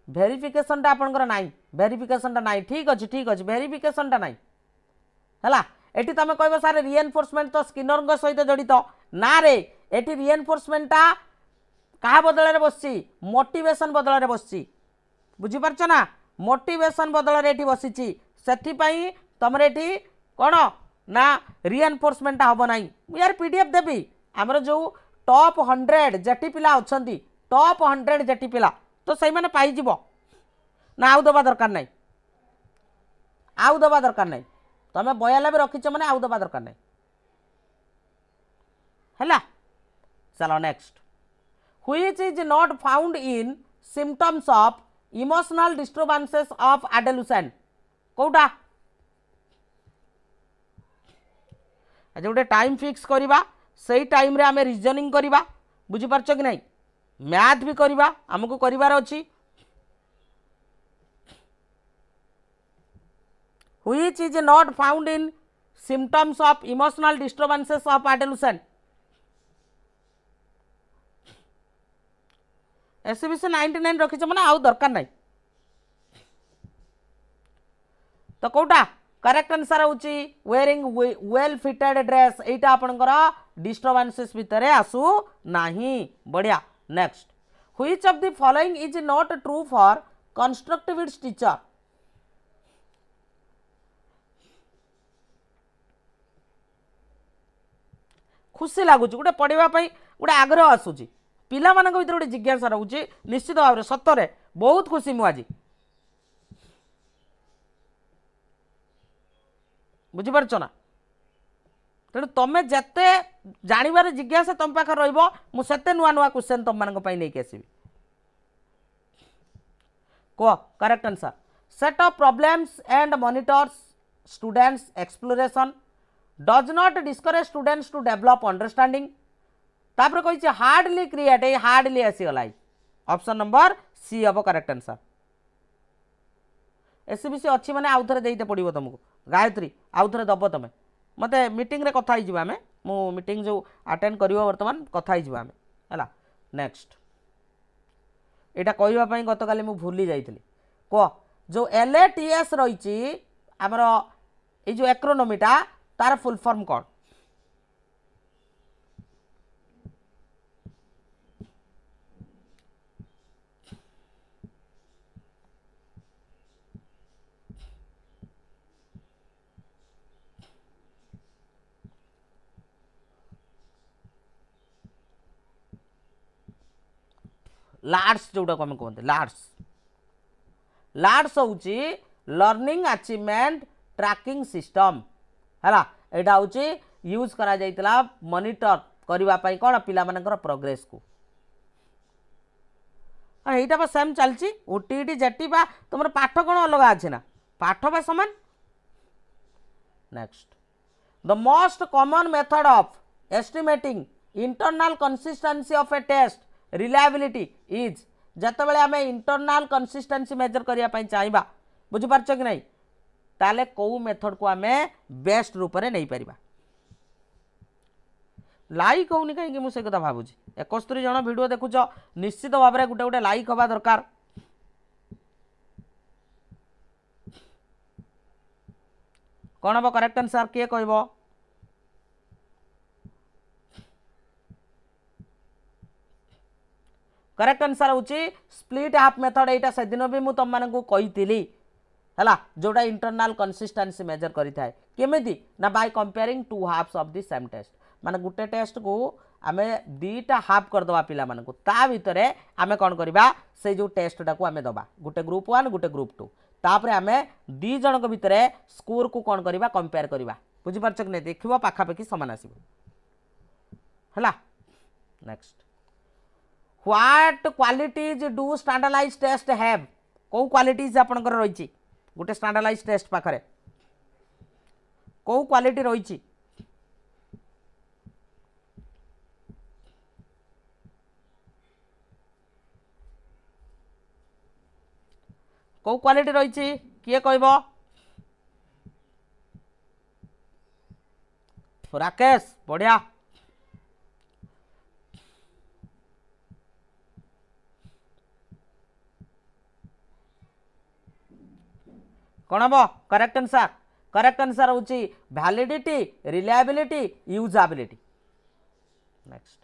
वेरिफिकेशन टा आपनकर नाई वेरिफिकेशन टा नाई ठीक अच्छे वेरिफिकेशन टा नाई हला एटी तमे कहबो सारे रिएनफोर्समेंट तो स्किनर सहित जड़ित ना रे एटी रिएनफोर्समेंट टा कहा बदल रे बसछि मोटिवेशन बदल रे बसछि बुझी परछ ना मोटिवेशन बदल रे एटी बसिछि सेथि पई तमरे एटी कौन ना रिएनफोर्समेंट हम ना यार पीडीएफ देवी आमर जो टॉप 100 जेटी पिला अच्छा टॉप 100 जेटी पिला तो सही मैंने पाइज ना आउ दबा दरकार नहीं आउ दबा दरकार नहीं तुम 92 रखीच मैंने आउ दबा दरकार नहीं है चलो next which is not found in symptoms of emotional disturbances of adolescent कौटा आज गोटे टाइम फिक्स करवा से टाइम रे आमे रीजनिंग करवा बुझी परछ कि नहीं मैथ भी करवा आमको करिवार अछि which is not found in symptoms of emotional disturbances of adolescent SCBC 99 रखिछ माने आउ दरकार नाही तो कोटा करेक्ट आंसर होची वेयरिंग वेल फिटेड ड्रेस एटा आपनकर डिस्टर्बेंसेस भितरे आसु नाही बढ़िया next which of the following is not true for constructivist teacher खुशी लगुच गोटे पढ़ा गोटे आग्रह आसूची पिला मानक भीतर गोटे जिज्ञासा रोचे निश्चित भाव में सतरे बहुत खुशी मुझे बुझीपार ना तेणु तुम जिते जानवर जिज्ञासा तुम पाखे रते नुआ नुआ क्वेश्चन तुम मानक नहीं आसबि कह correct answer set of problems and monitors students exploration does not discourage students to develop understanding तापर कही हार्डली क्रिएट ये हार्डली आसीगला ऑप्शन नंबर सी हम करेक्ट आंसर एससीबीसी अच्छी मैंने आउ थे देते पड़ो तुमको गायत्री आउ थे दब तुम मत मीटिंग रे कथा आम मु मीटिंग जो अटेंड कर बर्तमान कथा आम है नेक्स्ट यहाँ कहवाई गत काली मु भूली जाइली कह जो LATS रही आमर ये जो एक्रोनोमीटा तार फुल फॉर्म कौन लार्स जोटा को आम कहते लार्स हूँ लर्निंग अचीवमेंट ट्रैकिंग सिस्टम है यहाँ हूँ यूज करा मॉनिटर करने कौन पिला मानकर प्रोग्रेस को यहाँ बा सेम चलती ओटीटी जेटी बा तुम पाठ कौन अलग अच्छे ना पाठ बा समान next the most common method of estimating internal consistency of a test reliability is जतबेले आम इंटरनल कंसिस्टेंसी मेजर करने चाहिए बुझीपार कि नहीं ताले कौ मेथड को आम बेस्ट रूप से नहीं पारिबा लाइक होनी कहीं मुझे कथा भावुँ 71 जन वीडियो देखुच निश्चित भाव में गोटे गोटे लाइक हवा दरकार कौन हम करेक्ट आंसर किए कहब करेक्ट आंसर हूँ स्प्लिट हाफ मेथड यहाँ से दिन भी मुझे तुम मानक कही है जोटा इंटरनल कंसिस्टेंसी मेजर करें केमी ना by comparing two halves of the same test माने गोटे टेस्ट को आम दीटा हाफ करदे पिला मानक ता भितर आम कौन करवा से जो टेस्टा को आम दबा गोटे ग्रुप 1 गोटे ग्रुप 2 तापर आम दी जन भितर स्कोर को कौन करवा कंपेयर करवा बुझीपार कि नहीं देख पाखापाखि सामान आसला next what qualities do standardise test have कौ क्वालिटीज आपनकर रही गोटे स्टैंडर्डाइज टेस्ट पाखरे कौ क्वालिटी रही कौ क्वालिटी रही किए कहब राकेश बढ़िया कौन हम करेक्ट आंसर हूँ validity reliability usability next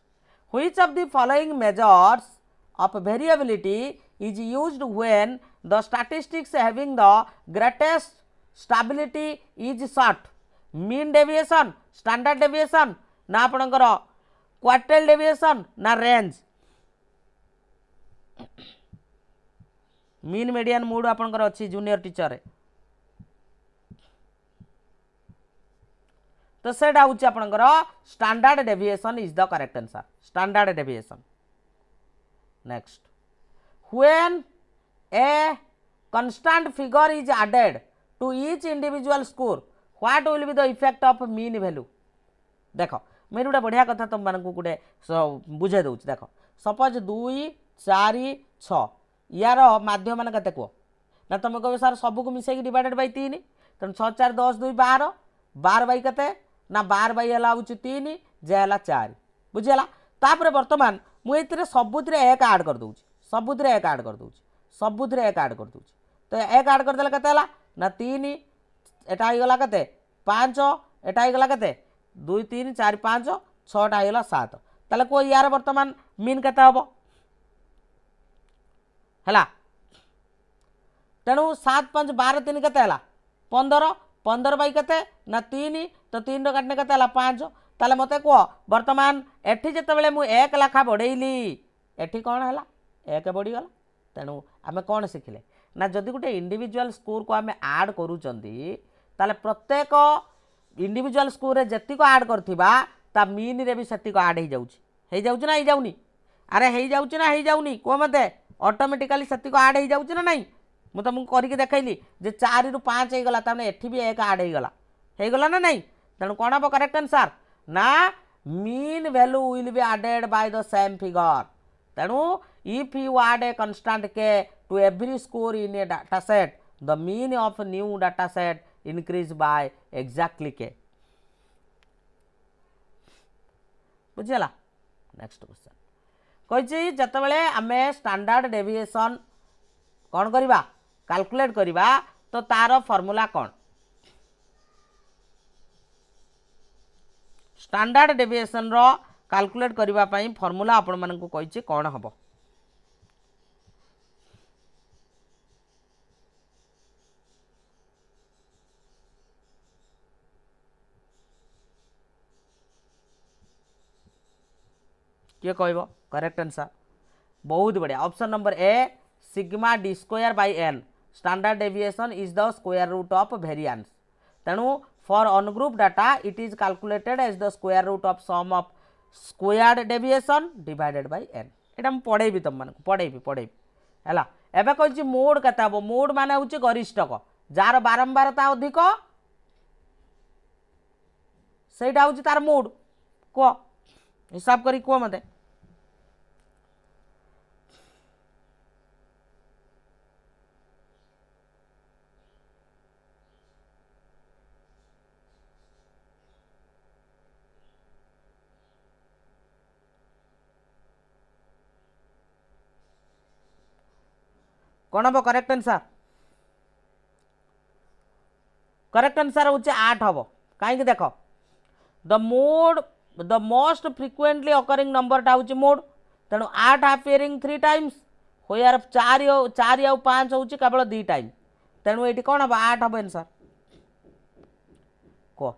which of the following measures of variability is used when the statistics having the greatest stability is short mean deviation standard deviation ना आपणकर क्वार्टाइल डेविएशन ना रेंज मीन मीडियन मूड आपणकर अच्छी junior teacher तो सेटा हूँ आपणकर standard deviation is the correct answer standard deviation next when A constant figure is added to each individual score what will be the effect of mean value देख मैं गोटे बढ़िया कथा तुम मानक गोटे बुझे दूँ देख सपोज 2 4 6 यार माध्यम मान के कह ना तुम कह सर सबको मिसेक डिवाइडेड बाय 3 तेनाली 6 4 10 2 12 12 बाई के ना 12 बाई हूँ 3 जे है 4 बुझीगला तापर बर्तमान मुझे सबुत 1 आड कर दूँ सबुथिरे एक ऐड कर दूची सबुथिरे एक ऐड कर दूची तो एक ऐड कर देले केते हला ना 3 एटा हो गला केते 5 एटा हो गला केते 2 3 4 5 6 टा हो गला 7 ताले को यार वर्तमान मीन केते हबो हला तेणु 7 5 12 3 केते हला 15 15 बाई केते ना 3 तो 3 रो काटने केते हला 5 ताले मते को वर्तमान एठी जते बेले मु 1 लाखा बढ़ेइली एठी कोन हला 1 बढ़ी गला तेणु आमे कोन सिखिले ना जदि गुटे इंडिविजुअल स्कोर को आमे ऐड करूचंदी ताले प्रत्येक इंडिविजुअल स्कोर रे जति को ऐड करथिबा ता मीन रे भी सति को ऐड हे जाउची ना हे जाउनी अरे हे जाउची ना हे जाउनी को मते ऑटोमेटिकली सति को ऐड हे जाउची ना नहीं मु तुमको करके देखैली जे 4 रु 5 हे गला ताने एठी भी 1 ऐड हे गला ना नहीं तेणु कोन हबो करेक्ट आंसर ना mean value will be added by the same figure तेणु if you add a constant K to every score in a data set the mean of new data set increase by exactly K बुझिला next question कहि जते बेले आमे standard deviation कौन करवा calculate करवा तो तार फॉर्मूला कौन स्टैंडर्ड डेविएशन रो कैलकुलेट करबा पई फॉर्मूला आपण मन को कहि कौन हबो किए कहबो करेक्ट आंसर बहुत बढ़िया option number A sigma D square by N standard deviation is the square root of variance तेणु for ungroup data it is calculated as the square root of sum of squared deviation divided by N एटा हम पढ़ेबी तुम मन पढ़ेबी हैला एबे कहछि mode केता हबो mode माने होछि गरिष्ठक जार बारंबारता अधिक सेटा होछि तार मोड को हिसाब करी को मते कौन हम करेक्ट आंसर हूँ 8 हम कहीं देख द मोस्ट फ्रिक्वेंटली अकरिंग नंबरटा हूँ मोड तेणु 8 अपियरिंग 3 टाइम्स हो यार 4 आउ 5 हूँ केवल 2 टाइम तेणु ये कौन हम 8 हम आंसर को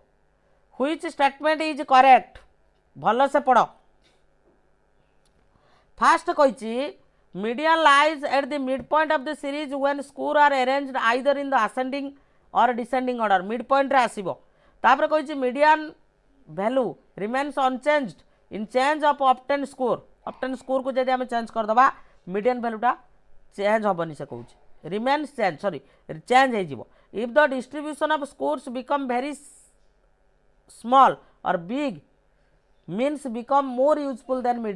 व्हिच स्टेटमेंट इज करेक्ट भल से पढ़ फास्ट कही median lies at the midpoint of the series when score are arranged either in the ascending or descending order midpoint रे आसीबो तापर कहिछि median value remains unchanged in change of obtained score को जदि हम change कर दबा median value टा change होबनी से कहूछि remains change sorry change हे जिवो if the distribution of scores become very small or big means become more useful than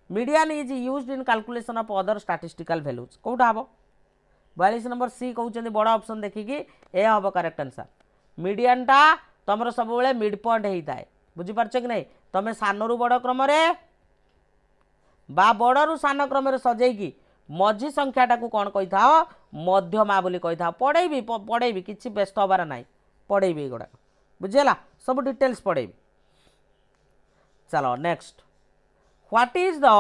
median is used in calculation of other statistical values Kota हम 42 number C कहते बड़ option देखिकी ए हम correct answer median टा तुम सब बेले mid point होता है बुझीपार कि नहीं तुम सान रु बड़ क्रम बड़ रु सान क्रम सजेकी मझी संख्याटा को कौन कही था मध्यमा बोली कही था पढ़ेबी किसी व्यस्त हबार ना पढ़ेबी गुड़ा बुझीगला सब डिटेल्स पढ़ेबी चलो next what is the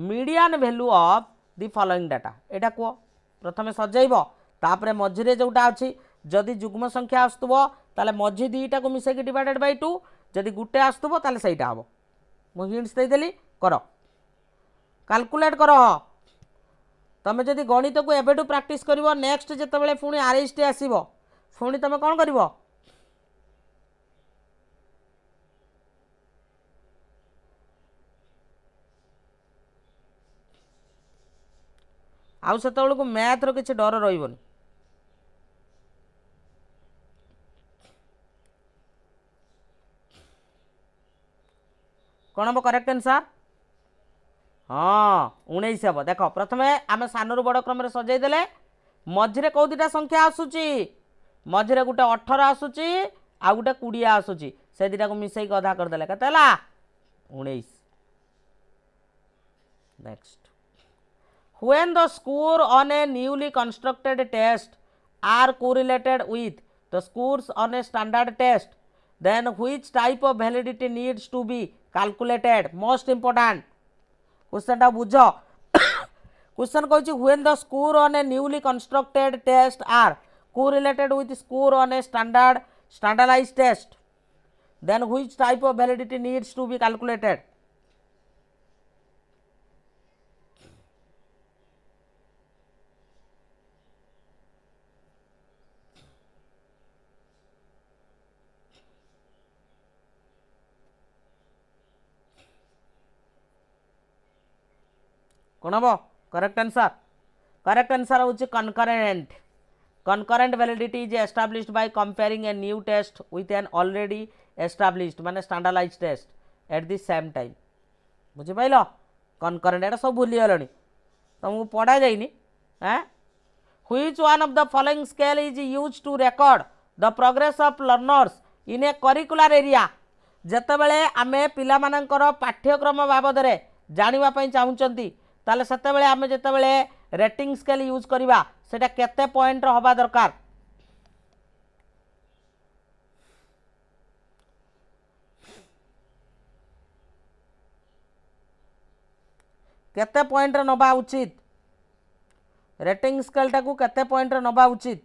median value of the following data एटा को प्रथमे सजेब तापरे मझिरे जोटा अच्छी जदि जुग्म संख्या आसुव ताले मझी दुईटा को मिसेक डिवाइडेड बाय 2 जदि गुटे आसुव ताले सहीटा हम मु हिंट्स देदेली कर कैलकुलेट कर तुम जदि गणित को एबेटू प्रैक्टिस करिवो नेक्स्ट जेतेबेले पुणी आरएसटी आसीबो पुणी तुम कौन करिवो आउ सेत को मैथ रो किसी डर रही कौन हम करेक्ट आंसर हाँ 19 हम देख प्रथमे आम सान रु बड़ क्रम सजेदेले मझिरे कौ दुटा संख्या आसूची मझिरे गोटे 18 आसूची आ गोटे 20 आसूची से दुटा को मिसेक अधा करदेले केते हला 19 next when the score on a newly constructed test are correlated with the scores on a standard test, then which type of validity needs to be calculated? Most important question टा बुझ question कहछि when the score on a newly constructed test are correlated with score on a standardized test, then which type of validity needs to be calculated? कौन हम correct answer होची concurrent validity is established by comparing a new test with an already established माने standardized test at the same time बुझी pile concurrent एटा सब भूली गलनी तुमको पढ़ा जाइनी हैं which one of the following scale is used to record the progress of learners in a curricular area जेतेबेले आमे पिला मानकर पाठ्यक्रम बाबद रे जानिबा पई चाहुचंती ताले सेतेबेले आमे जेतेबेले रेटिंग स्केल यूज करिबा सेटा केते पॉइंट हवा दरकार केते पॉइंट नबा उचित रेटिंग स्केल टाकू केते पॉइंट नबा उचित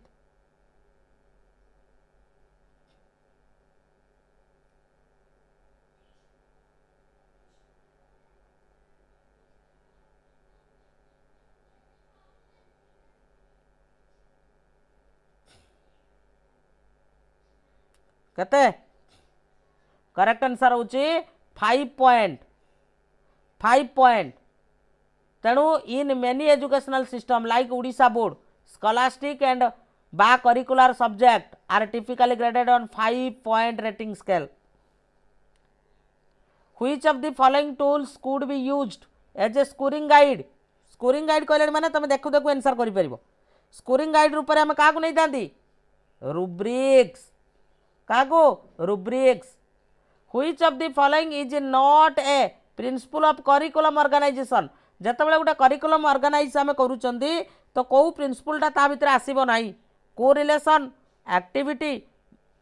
केते करेक्ट आंसर होची 5 पॉइंट तेणु in many educational system like Odisha board scholastic and बा curricular subject are typically graded on 5 point rating scale which of the following tools could be used as a scoring guide कहले माने तुम देखु देखु answer करि परिबो scoring guide रूप रे हम का को नै दांती रुब्रिक्स कागो rubrics which of the following is not a principle of curriculum organization जतबेले गोटे करिकुलम ऑर्गेनाइज आमे करूचंदी तो को प्रिंसिपल ता भितर आसीबो नाही कोरिलेशन एक्टिविटी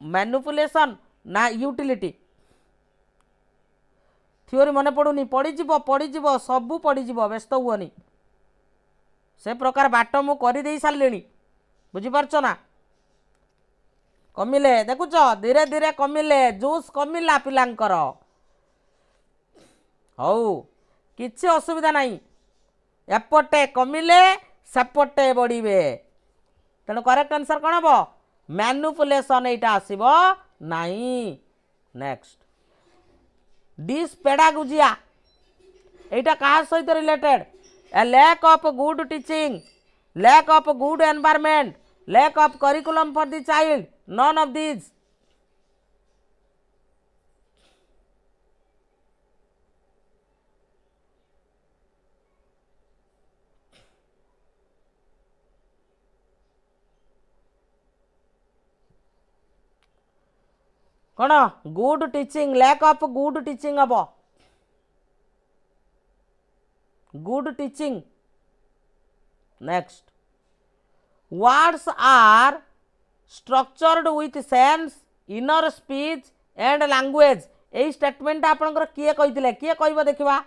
मैनिपुलेशन ना यूटिलिटी थ्योरी मने पडुनी पड़ी जीवो सब पड़ी जीवो व्यस्त हुओनी से प्रकार बाट मु करि देई सारलेनी बुझी परछो ना कमिले देखुच धीरे धीरे कमिले जूस कमिला पिलांकर हौ किछि असुविधा नाही एपटे कमिले सेपटे बढ़िबे तेणु करेक्ट आंसर कौन हम मैनिपुलेशन एटा आसीबो नाही नेक्स्ट डिस पेडागोजिया एटा कहा सहित related a lack of good teaching lack of good environment lack of curriculum for the child none of these कौन good teaching lack of good teaching हम good teaching next words are structured with sense inner speech and language यही statement आपनकर किए कहिथिले किए कहबो देखिबा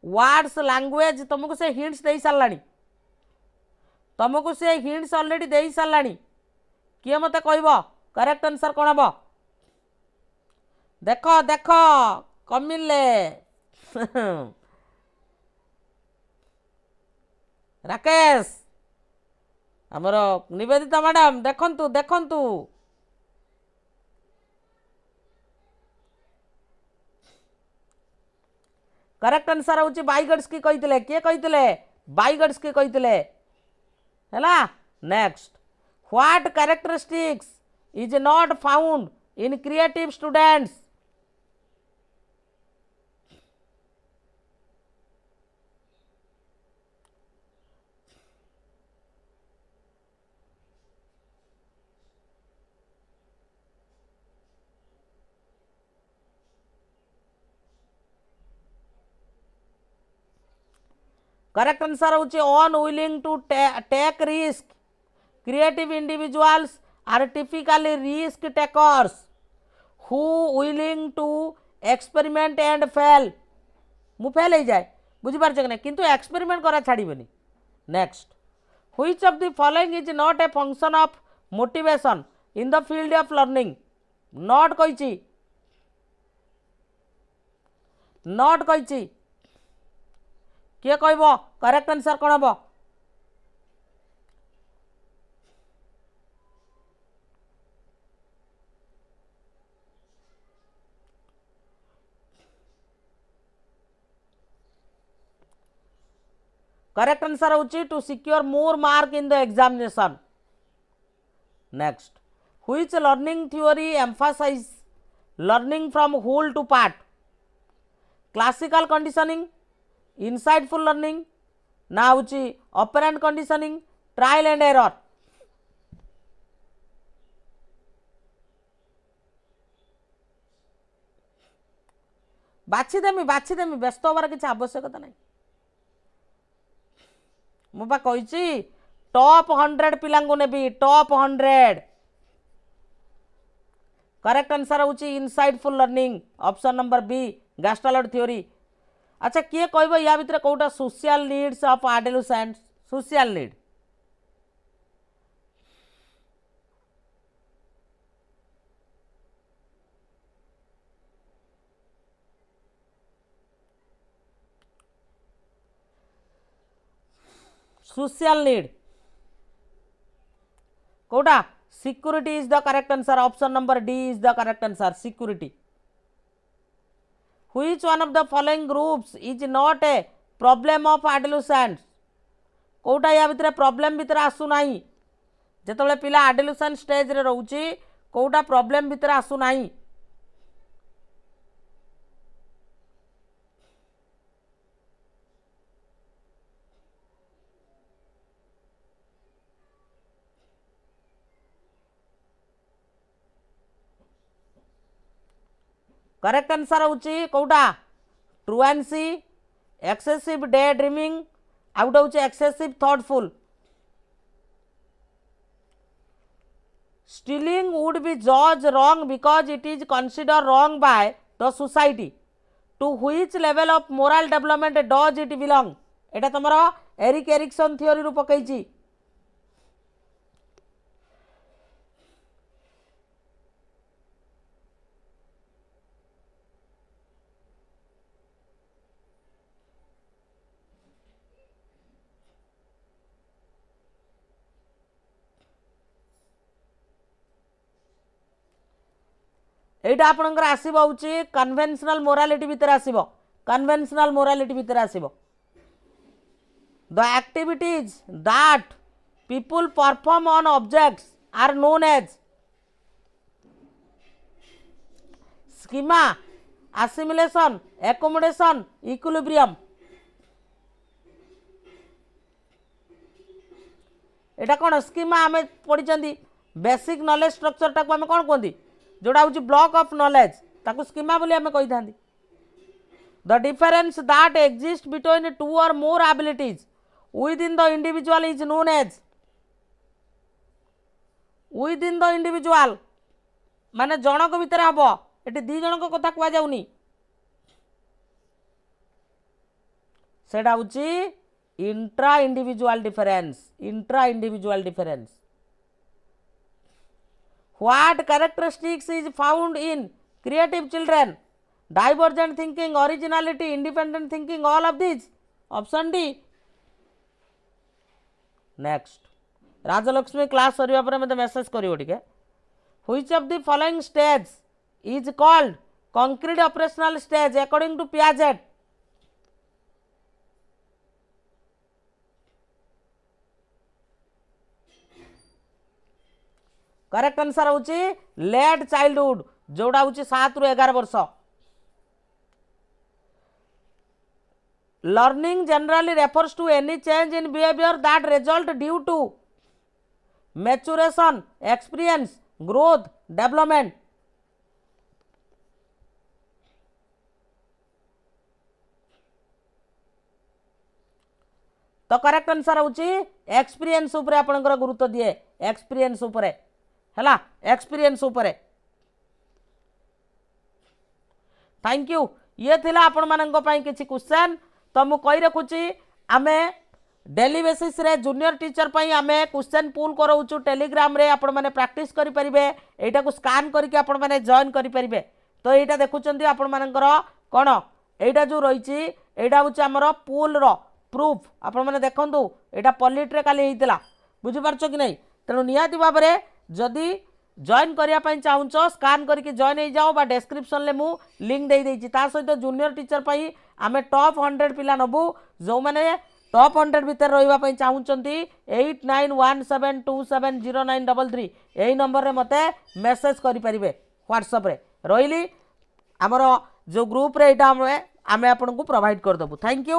words language तुमको से हिंट्स दे सारलानी तुमको से हिंट्स ऑलरेडी दे सारलानी किए मते कहबो करेक्ट आंसर कोन हबो देखो देखो कमिले राकेश हमरो निवेदिता मैडम देखंतु देखंतु करेक्ट आंसर होची बाइगड्स की कहितले के कहितले बाइगड्स की कहितले हैला next what characteristics is not found in creative students correct answer होची unwilling to take risk creative individuals are typically risk takers who willing to experiment and fail मु फेल हो जाए बुझीपार कि ना किंतु एक्सपेरिमेंट करा छाड़बनी next which of the following is not a function of motivation in the field of learning not कही नॉट कही किए कह करेक्ट आंसर कौन हम करेक्ट आंसर होची to secure more mark in the examination next which learning theory emphasise learning from whole to part classical conditioning insightful learning ना होची operant conditioning trial and error बाछीदेमी व्यस्त होबार किसी आवश्यकता नहीं मुझे कही टॉप 100 पिलांगु नेबी टॉप 100 करेक्ट आंसर होची insightful learning option number B gestalt theory अच्छा किए कह या भितर कौटा social needs of adolescents social need social need कौटा security is the correct answer option number D is the correct answer security Which one of the following groups is not a problem of adolescents कोटा या भितर problem भितर आसु नाही जेतबेले पिला adolescent stage रे रहउची Kota problem भितर आसु नाही करेक्ट आंसर होची कौटा truancy excessive day dreaming out होची excessive thoughtful stealing would be जज wrong because it is consider wrong by the society to which level of moral development does it belong एटा तुमरो Erik Erikson theory रु पकईची एटा आपनकर आसीबो होची conventional morality भितर आसीबो conventional morality भितर आसीबो the activities that people perform on objects are known as schema assimilation accommodation equilibrium एटा कोन स्कीमा आमे पढिचंदी बेसिक नॉलेज स्ट्रक्चर टाको आमे कोन कोंदी जोड़ा हूँ ब्लॉक ऑफ नॉलेज ताकू स्कीमा बोली आम कही था the difference that exist between two or more abilities within the individual is known as within the individual माने जनक भितर हम ये दी जन कथा कह जाऊनी सेटा हूँ intra individual difference What characteristics is found in creative children? Divergent thinking, originality, independent thinking, all of these. Option D. Next. Rajalakshmi class सरिया पर मते मेसेज करियो ठीक है. Which of the following stage is called concrete operational stage according to Piaget? Correct answer होची late childhood जोड़ा होची 7 रु 11 वर्ष learning generally refers to any change in behaviour that result due to maturation experience growth development तो correct answer होची experience ऊपर आपनकर गुरुत्व दिए एक्सपीरियंस ऊपर हैला एक्सपीरियंस ऊपर थैंक यू ये थिला आपण मानंको पई किछि क्वेश्चन तो मु कहि रखुची आमे डेली बेसिस रे जूनियर टीचर पई आमे क्वेश्चन पुल करौचु टेलीग्राम रे आपण माने प्रैक्टिस करि परिबे एटा को स्कैन करके आपण माने जॉइन करि परिबे तो एटा देखुचंती आपण मानकर कोन एटा जो रहिची एटा होची हमर पुल रो प्रूफ आपण माने देखंतु एटा पॉलिट रे काली हेतिला बुझि परछो कि नै तेनु नियाति बाबरे जदी जॉइन करिया पई चाहुचो स्कैन करके जॉइन हो जाओ बा डिस्क्रिप्शन ले मु लिंक दे देछि ता सहित जूनियर टीचर पई आमे टॉप 100 पिला नबु जो माने टॉप 100 भीतर रहिबा पई चाहुचंती 8917270933 एही नंबर रे मते मेसेज करि परिबे व्हाट्सएप रे रहिली हमरो जो ग्रुप रे एटा आमे आपन को प्रोवाइड कर दबु थैंक यू।